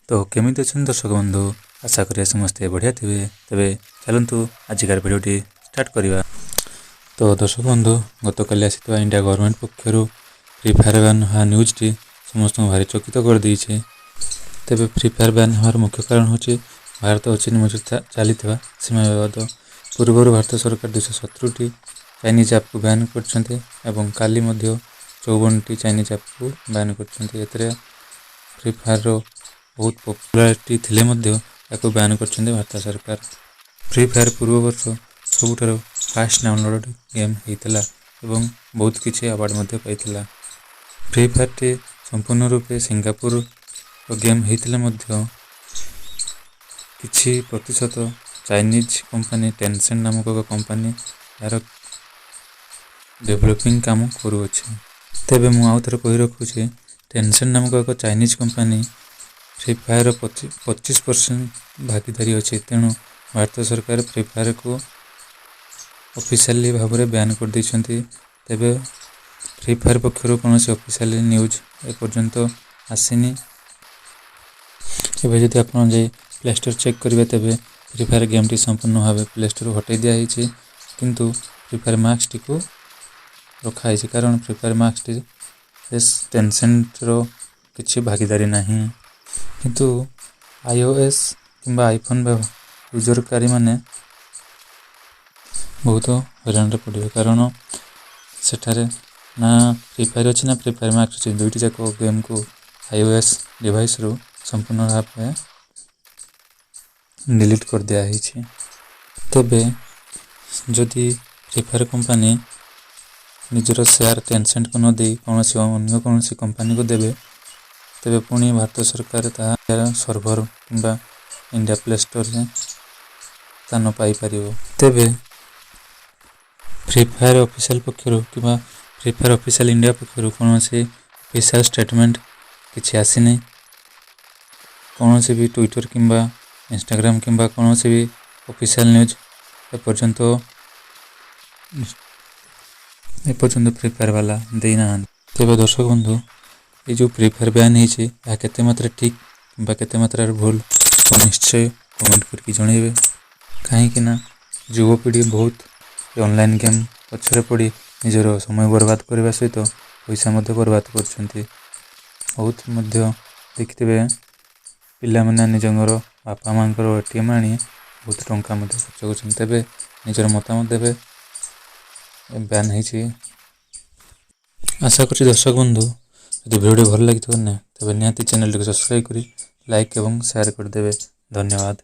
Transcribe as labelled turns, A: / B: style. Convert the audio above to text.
A: तो केमिति अछन दर्शक बंधु आशा करिया समस्ते बढ़िया थे। तेबे चलतु आजिकार भिडियोटी स्टार्ट करवा। तो दर्शक बंधु गत काली आसी इंडिया गवर्नमेंट पक्षर फ्री फायर बैन हुआ न्यूज टी समस्त भारी चकित कर देछे। तेबे फ्री फायर बैन हर मुख्य कारण हूँ भारत और चीन मध्य चली सीमा बद पूर्व भारत सरकार 270 चाइनीज ऐप को बैन कर काली 54 चाइनीज ऐप को बैन कर फ्री फायर बहुत पॉपुलारिटी थिले या बैन कर भारत सरकार। फ्री फायर पूर्व वर्ष सबुठ फास्ट डाउनलोड गेम होता एवं बहुत किसी अवार्ड पाई। फ्री फायर टी संपूर्ण रूपे सिंगापुर गेम होता किछि प्रतिशत चाइनीज कंपनी टेंसेंट नामक एक कंपनी यार डेवलपिंग काम करुच्छे। तेबे मु आउ थे कही रखुच्छे टेंसेंट नामक एक चाइनीज कंपनी फ्री फायर 25% भागीदारी अच्छे। तेणु भारत सरकार फ्री फायर को ऑफिशियली भाव में बैन कर देछंती। तेबे फ्री फायर पक्षर कौन से ऑफिशियल न्यूज एपर्यंत आसीनी। एबे जदि आपन जे प्ले स्टोर चेक करेंगे तेबे फ्री फायर गेम टी संपूर्ण भाव प्ले स्टोर हटाई दिखाई किंतु फ्री फायर मैक्स टी को रखाई कारण फ्री फायर मैक्स टी टेंसेंट रो किछि भागीदारी नहीं किंतु iOS किंबा आईफोन यूजरकारी माने बहुत हैरान पड़े कारण सेठारे ना फ्री फायर अच्छी ना फ्री फायर मैक्स अच्छी दुईटी जाक गेम को iOS डिवाइस रू संपूर्ण भाव में डिलीट कर दिया। तेबे जदि फ्री फायर कंपनी निजर शेयर टेंसेंट को न दे अन्य कौन कंपनी को देवे तेबे पुणी भारत सरकार तार सर्भर किंबा इंडिया प्ले स्टोर में स्थान पाई परिवो। तेबे फ्री फायर ऑफिशियल पक्षर कि फ्री फायर ऑफिशियल इंडिया पक्षर कौन से ऑफिशियल स्टेटमेंट किसी आसी नहीं। कौन से भी ट्विटर किंबा इंस्टाग्राम किंबा कौन से भी ऑफिशियल न्यूज एपर्यंत फ्री फायर वाला देना। तेबे दर्शक बंधु ये जो फ्री फायर बैन है केते मात्रा ठीक किंबा केते मात्रा भूल निश्चय कमेंट करके जनइबे। कहीं युवपीढ़ी बहुत ऑनलाइन गेम पछरे पड़ी निजर समय बर्बाद करने सहित पैसा बर्बाद कर बहुत देखिथे पिला माने निजर बापा माँ एटीएम आनी बहुत टंका खर्च कर। तेबे निजर मतामत देवे बैन है। आशा करी दर्शक बंधु यदि वीडियो भल लगी तेज निहाती चैनल को सब्सक्राइब करी लाइक एवं शेयर करदे। धन्यवाद।